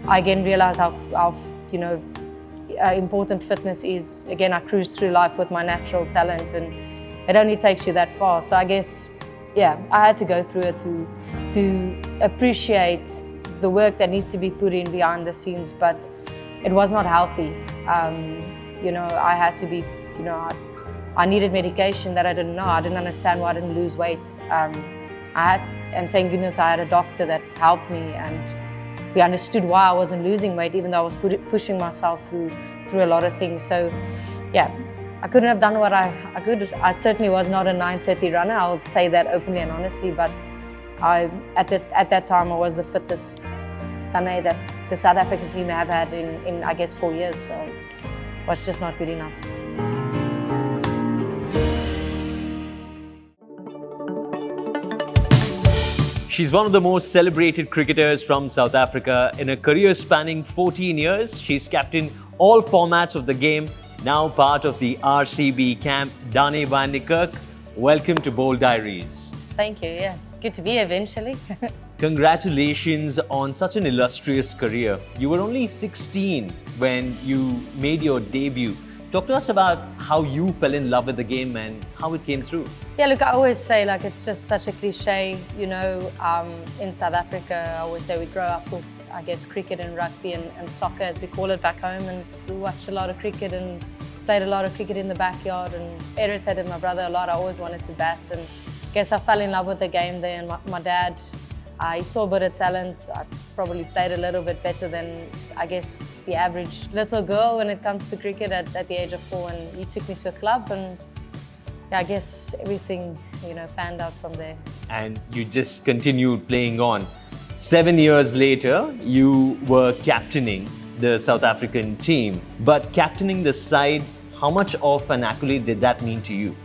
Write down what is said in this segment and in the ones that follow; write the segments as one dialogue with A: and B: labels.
A: I again realized how you know, important fitness is. Again, I cruised through life with my natural talent, and it only takes you that far. So I guess, yeah, I had to go through it to appreciate the work that needs to be put in behind the scenes, but it was not healthy. You know, I had to be, you know, I needed medication that I didn't know. I didn't understand why I didn't lose weight. And thank goodness I had a doctor that helped me, and we understood why I wasn't losing weight, even though I was pushing myself through a lot of things. So, yeah, I couldn't have done what I could. I certainly was not a 9:30 runner. I'll say that openly and honestly, but at that time I was the fittest Dané that the South African team have had in I guess 4 years. So it was just not good enough.
B: She's one of the most celebrated cricketers from South Africa. In a career spanning 14 years, she's captained all formats of the game, now part of the RCB camp. Dané van Niekerk, welcome to Bold Diaries.
A: Thank you, yeah. Good to be here eventually.
B: Congratulations on such an illustrious career. You were only 16 when you made your debut. Talk to us about how you fell in love with the game and how it came through.
A: Yeah, look, I always say, like, it's just such a cliche, you know, in South Africa, I always say we grow up with, I guess, cricket and rugby and soccer, as we call it back home, and we watched a lot of cricket and played a lot of cricket in the backyard and irritated my brother a lot. I always wanted to bat, and I guess I fell in love with the game there, and my dad, he saw a bit of talent. I probably played a little bit better than, I guess, the average little girl when it comes to cricket at the age of 4, and he took me to a club, and yeah, I guess everything, you know, panned out from there.
B: And you just continued playing on. 7 years later, you were captaining the South African team. But captaining the side, how much of an accolade did that mean to you?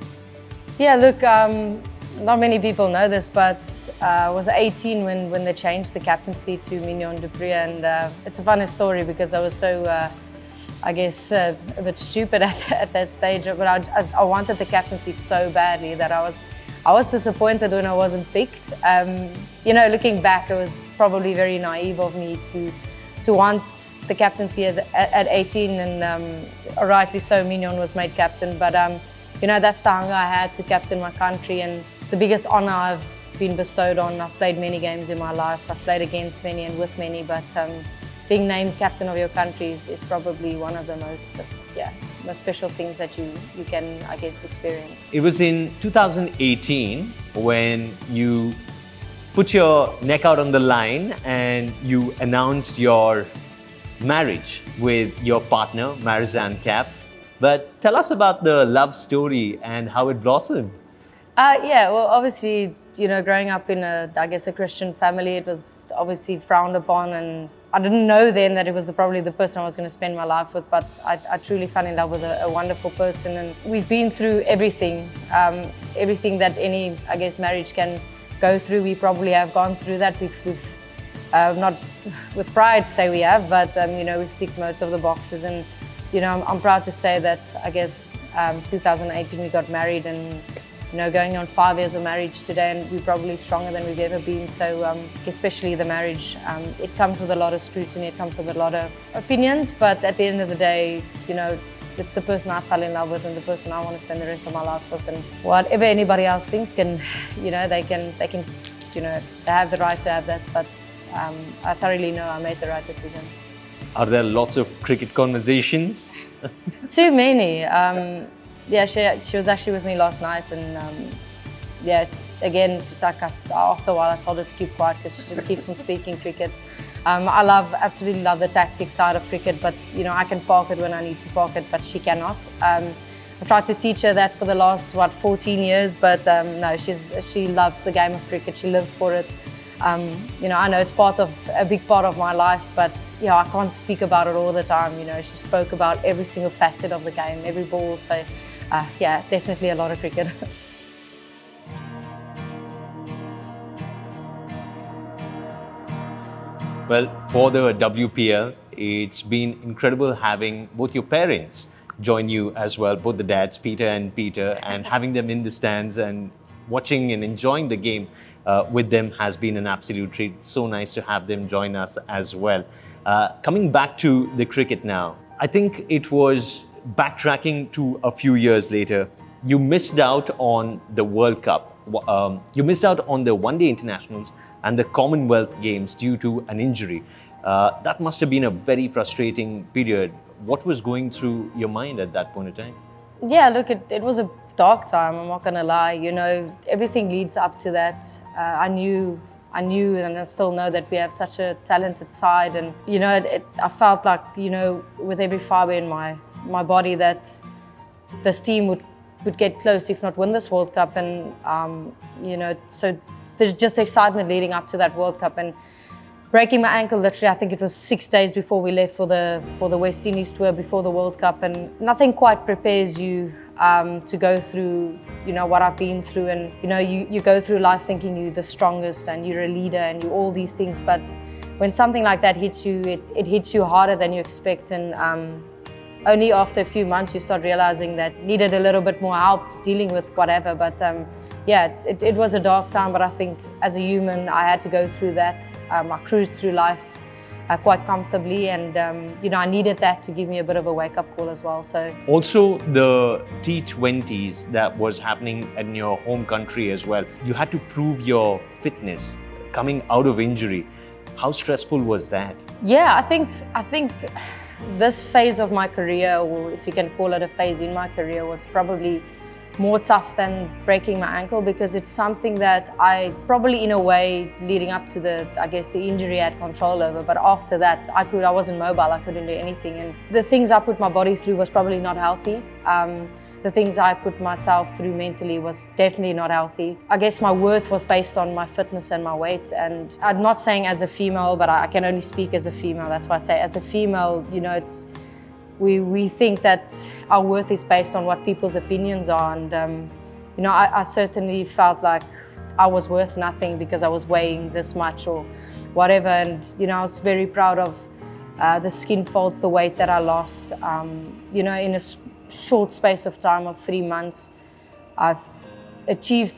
A: Yeah, look, not many people know this, but I was 18 when they changed the captaincy to Mignon du Preez, and it's a funny story because I was so, I guess, a bit stupid at that stage. But I wanted the captaincy so badly that I was disappointed when I wasn't picked. You know, looking back, it was probably very naive of me to want the captaincy at 18, and rightly so, Mignon was made captain. But you know, that's the hunger I had to captain my country, and the biggest honour I've been bestowed on. I've played many games in my life. I've played against many and with many, but being named captain of your country is probably one of the most special things that you can, I guess, experience.
B: It was in 2018 when you put your neck out on the line and you announced your marriage with your partner, Marizane Kapp. But tell us about the love story and how it blossomed.
A: Yeah, well, obviously, you know, growing up in a Christian family, it was obviously frowned upon, and I didn't know then that it was probably the person I was going to spend my life with, but I truly fell in love with a wonderful person, and we've been through everything, everything that any, I guess, marriage can go through. We probably have gone through that. We've not with pride say we have, but you know, we've ticked most of the boxes, and you know, I'm proud to say that, I guess, 2018 we got married, and you know, going on 5 years of marriage today, and we're probably stronger than we've ever been. So especially the marriage, it comes with a lot of scrutiny, it comes with a lot of opinions, but at the end of the day, you know, it's the person I fell in love with and the person I want to spend the rest of my life with. And whatever anybody else thinks can, you know, they can, you know, they have the right to have that, but I thoroughly know I made the right decision.
B: Are there lots of cricket conversations?
A: Too many. Yeah, she was actually with me last night, and yeah, again, after a while I told her to keep quiet because she just keeps on speaking cricket. I absolutely love the tactic side of cricket, but you know, I can park it when I need to park it, but she cannot. I've tried to teach her that for the last 14 years, but no, she loves the game of cricket. She lives for it. You know, I know it's a big part of my life, but yeah, I can't speak about it all the time. You know, she spoke about every single facet of the game, every ball. So yeah, definitely a lot of cricket.
B: Well, for the WPL, it's been incredible having both your parents join you as well, both the dads, Peter, and having them in the stands and watching and enjoying the game. with them has been an absolute treat. It's so nice to have them join us as well. Coming back to the cricket now, I think it was backtracking to a few years later. You missed out on the World Cup. You missed out on the one-day internationals and the Commonwealth Games due to an injury. That must have been a very frustrating period. What was going through your mind at that point in time?
A: Yeah, look, it was a dark time, I'm not gonna lie. You know, everything leads up to that. I knew and I still know that we have such a talented side, and you know, I felt like, you know, with every fibre in my body that this team would get close, if not win this World Cup. And you know, so there's just excitement leading up to that World Cup. And breaking my ankle, literally, I think it was 6 days before we left for the West Indies tour before the World Cup, and nothing quite prepares you to go through, you know, what I've been through. And you know, you go through life thinking you're the strongest and you're a leader and you're all these things, but when something like that hits you, it hits you harder than you expect. And only after a few months you start realizing that you needed a little bit more help dealing with whatever. But yeah, it was a dark time, but I think as a human I had to go through that. I cruised through life quite comfortably, and you know, I needed that to give me a bit of a wake-up call as well. So
B: also the T20s that was happening in your home country as well, you had to prove your fitness coming out of injury. How stressful was that?
A: Yeah, I think this phase of my career, or if you can call it a phase in my career, was probably more tough than breaking my ankle, because it's something that I probably, in a way, leading up to the injury, I had control over. But after that, I wasn't mobile, I couldn't do anything. And the things I put my body through was probably not healthy. The things I put myself through mentally was definitely not healthy. I guess my worth was based on my fitness and my weight. And I'm not saying as a female, but I can only speak as a female. That's why I say as a female, you know, we think that our worth is based on what people's opinions are. And, you know, I certainly felt like I was worth nothing because I was weighing this much or whatever. And, you know, I was very proud of the skin folds, the weight that I lost. You know, in a short space of time of 3 months, I've achieved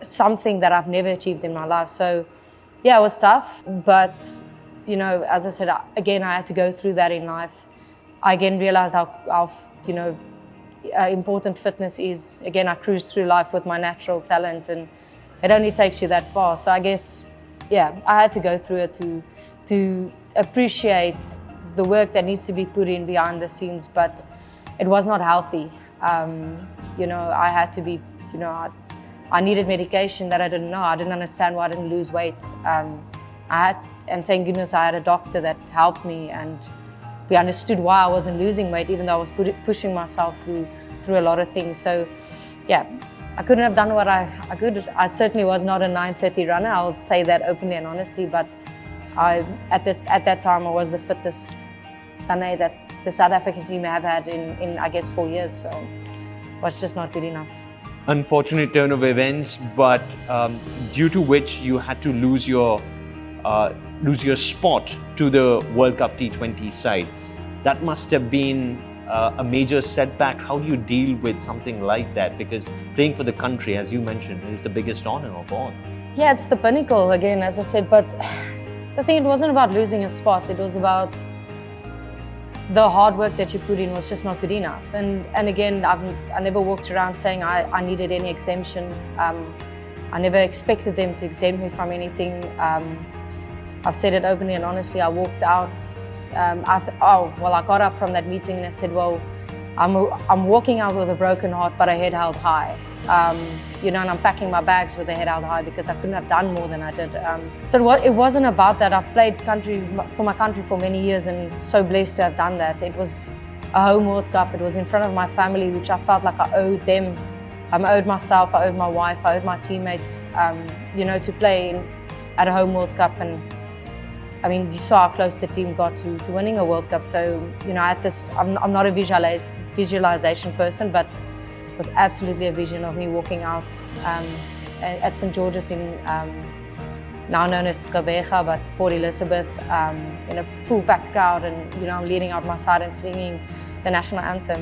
A: something that I've never achieved in my life. So yeah, it was tough, but you know, as I said, again, I had to go through that in life. I again realized how you know, important fitness is. Again, I cruised through life with my natural talent, and it only takes you that far. So I guess, yeah, I had to go through it to appreciate the work that needs to be put in behind the scenes, but it was not healthy. You know, I had to be, you know, I needed medication that I didn't know. I didn't understand why I didn't lose weight. And thank goodness I had a doctor that helped me, and we understood why I wasn't losing weight, even though I was pushing myself through a lot of things. So yeah, I couldn't have done what I could. I certainly was not a 9:30 runner, I'll say that openly and honestly, but at that time I was the fittest Dané that the South African team have had in I guess 4 years, so it was just not good enough.
B: Unfortunate turn of events, but due to which you had to lose your spot to the World Cup T20 side. That must have been a major setback. How do you deal with something like that? Because playing for the country, as you mentioned, is the biggest honor of all.
A: Yeah, it's the pinnacle, again, as I said, but the thing, it wasn't about losing a spot, it was about the hard work that you put in was just not good enough. And again, I never walked around saying I needed any exemption. I never expected them to exempt me from anything. I've said it openly and honestly. I walked out. I got up from that meeting and I said, well, I'm walking out with a broken heart, but a head held high. You know, and I'm packing my bags with a head held high because I couldn't have done more than I did. So it wasn't about that. I've played for my country for many years and so blessed to have done that. It was a home World Cup. It was in front of my family, which I felt like I owed them. I owed myself, I owed my wife, I owed my teammates, you know, to play at a home World Cup. And I mean, you saw how close the team got to winning a World Cup. So, you know, I'm not a visualization person, but it was absolutely a vision of me walking out at St. George's in, now known as Gqeberha, but Port Elizabeth, in a full packed crowd, and, you know, I'm leading out my side and singing the national anthem.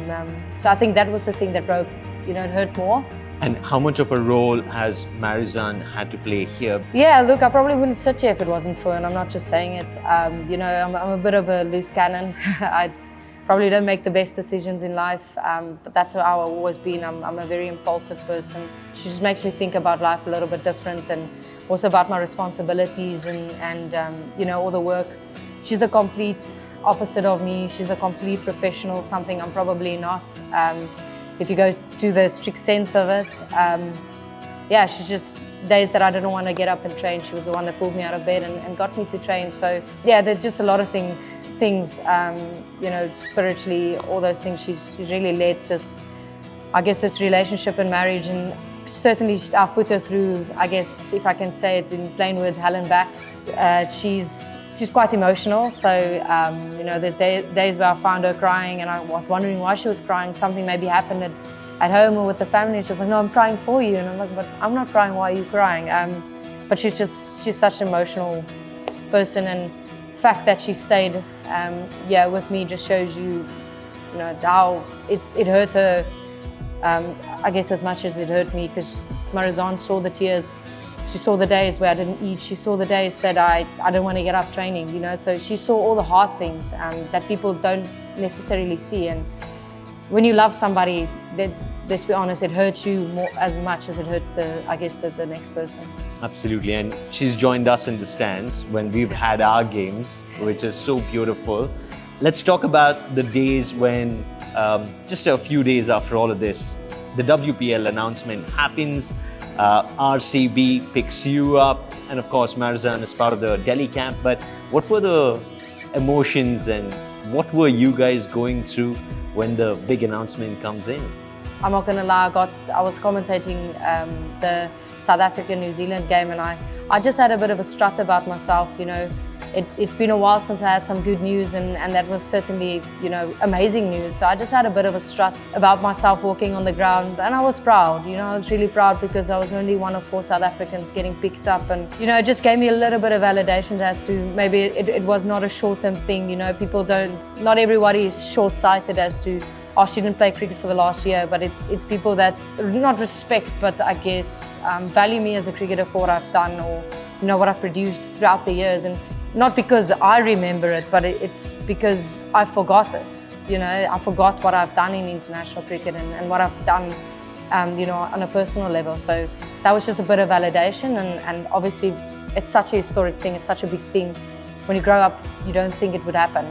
A: So I think that was the thing that broke, you know, it hurt more.
B: And how much of a role has Marizane had to play here?
A: Yeah, look, I probably wouldn't sit here if it wasn't for her, and I'm not just saying it. You know, I'm a bit of a loose cannon. I probably don't make the best decisions in life, but that's how I've always been. I'm a very impulsive person. She just makes me think about life a little bit different, and also about my responsibilities and you know, all the work. She's the complete opposite of me. She's a complete professional, something I'm probably not. If you go to the strict sense of it, yeah, she's just days that I didn't want to get up and train. She was the one that pulled me out of bed and got me to train. So yeah, there's just a lot of things, you know, spiritually, all those things. She's really led this, I guess, this relationship and marriage, and certainly I've put her through, I guess, if I can say it in plain words, hell and back. She's quite emotional, so you know, there's days where I found her crying and I was wondering why she was crying. Something maybe happened at home or with the family, and she was like, no, I'm crying for you. And I'm like, but I'm not crying, why are you crying? But she's such an emotional person, and the fact that she stayed yeah, with me just shows you, you know, how it hurt her, I guess, as much as it hurt me, because Marizane saw the tears. She saw the days where I didn't eat. She saw the days that I didn't want to get up training, you know. So she saw all the hard things that people don't necessarily see. And when you love somebody, let's be honest, it hurts you more, as much as it hurts the next person.
B: Absolutely, and she's joined us in the stands when we've had our games, which is so beautiful. Let's talk about the days when, just a few days after all of this, the WPL announcement happens. RCB picks you up, and of course Marizane is part of the Delhi camp. But what were the emotions and what were you guys going through when the big announcement comes in?
A: I'm not gonna lie, I was commentating the South Africa-New Zealand game, and I just had a bit of a strut about myself, you know. It's been a while since I had some good news, and that was certainly, you know, amazing news. So I just had a bit of a strut about myself walking on the ground, and I was proud, you know. I was really proud because I was only one of 4 South Africans getting picked up, and, you know, it just gave me a little bit of validation as to maybe it was not a short-term thing, you know. Not everybody is short-sighted as to, oh, she didn't play cricket for the last year, but it's people that not respect, but I guess value me as a cricketer for what I've done, or, you know, what I've produced throughout the years. And not because I remember it, but it's because I forgot it. You know, I forgot what I've done in international cricket and what I've done, you know, on a personal level. So that was just a bit of validation, and obviously it's such a historic thing, it's such a big thing. When you grow up, you don't think it would happen.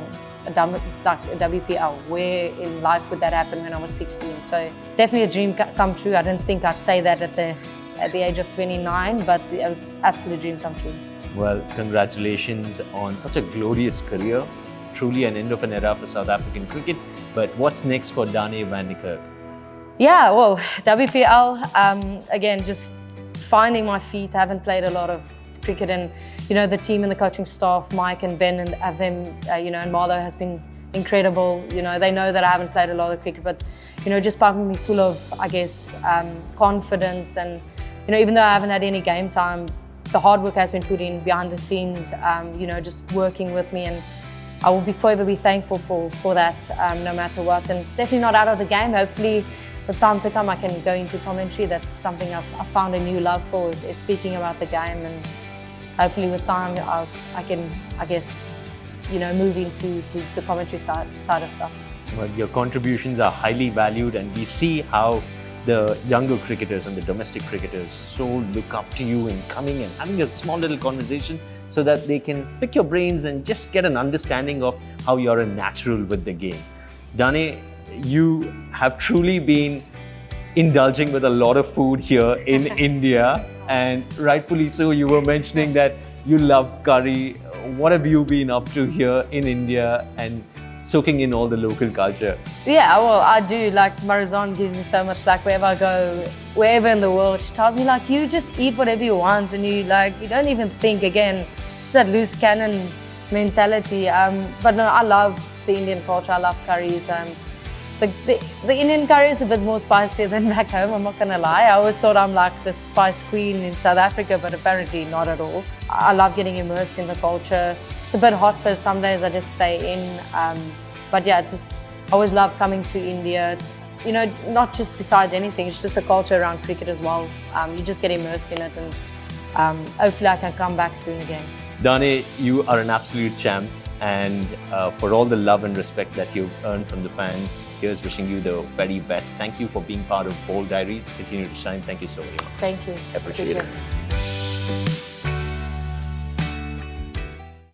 A: Like a WPL, where in life would that happen when I was 16? So definitely a dream come true. I didn't think I'd say that at the age of 29, but it was absolute dream come true.
B: Well, congratulations on such a glorious career. Truly an end of an era for South African cricket. But what's next for Dané van Niekerk?
A: Yeah, well, WPL, again, just finding my feet. I haven't played a lot of cricket, and, you know, the team and the coaching staff, Mike and Ben and them, you know, and Marlo has been incredible. You know, they know that I haven't played a lot of cricket, but, you know, just pumping me full of, I guess, confidence. And, you know, even though I haven't had any game time, the hard work has been put in behind the scenes, you know, just working with me, and I will forever be thankful for that, no matter what. And definitely not out of the game. Hopefully, with time to come, I can go into commentary. That's something I've found a new love for, is speaking about the game, and hopefully with time I can, I guess, you know, move into the commentary side of stuff.
B: Well, your contributions are highly valued, and we see how the younger cricketers and the domestic cricketers so look up to you in coming and having a small little conversation so that they can pick your brains and just get an understanding of how you're a natural with the game. Dané, you have truly been indulging with a lot of food here in India, and rightfully so. You were mentioning that you love curry. What have you been up to here in India and soaking in all the local culture?
A: Yeah, well, I do. Like, Marizane gives me so much, like, wherever I go, wherever in the world, she tells me, like, you just eat whatever you want, and you don't even think. Again, it's that loose cannon mentality. But no, I love the Indian culture. I love curries. The Indian curry is a bit more spicier than back home, I'm not gonna lie. I always thought I'm like the spice queen in South Africa, but apparently not at all. I love getting immersed in the culture. It's a bit hot, so some days I just stay in. But yeah, it's just, I always love coming to India, you know, not just besides anything, it's just the culture around cricket as well. You just get immersed in it, and hopefully I can come back soon again.
B: Dané, you are an absolute champ, and for all the love and respect that you've earned from the fans, here's wishing you the very best. Thank you for being part of Bold Diaries. Continue to shine. Thank you so very much.
A: Thank you.
B: Appreciate it.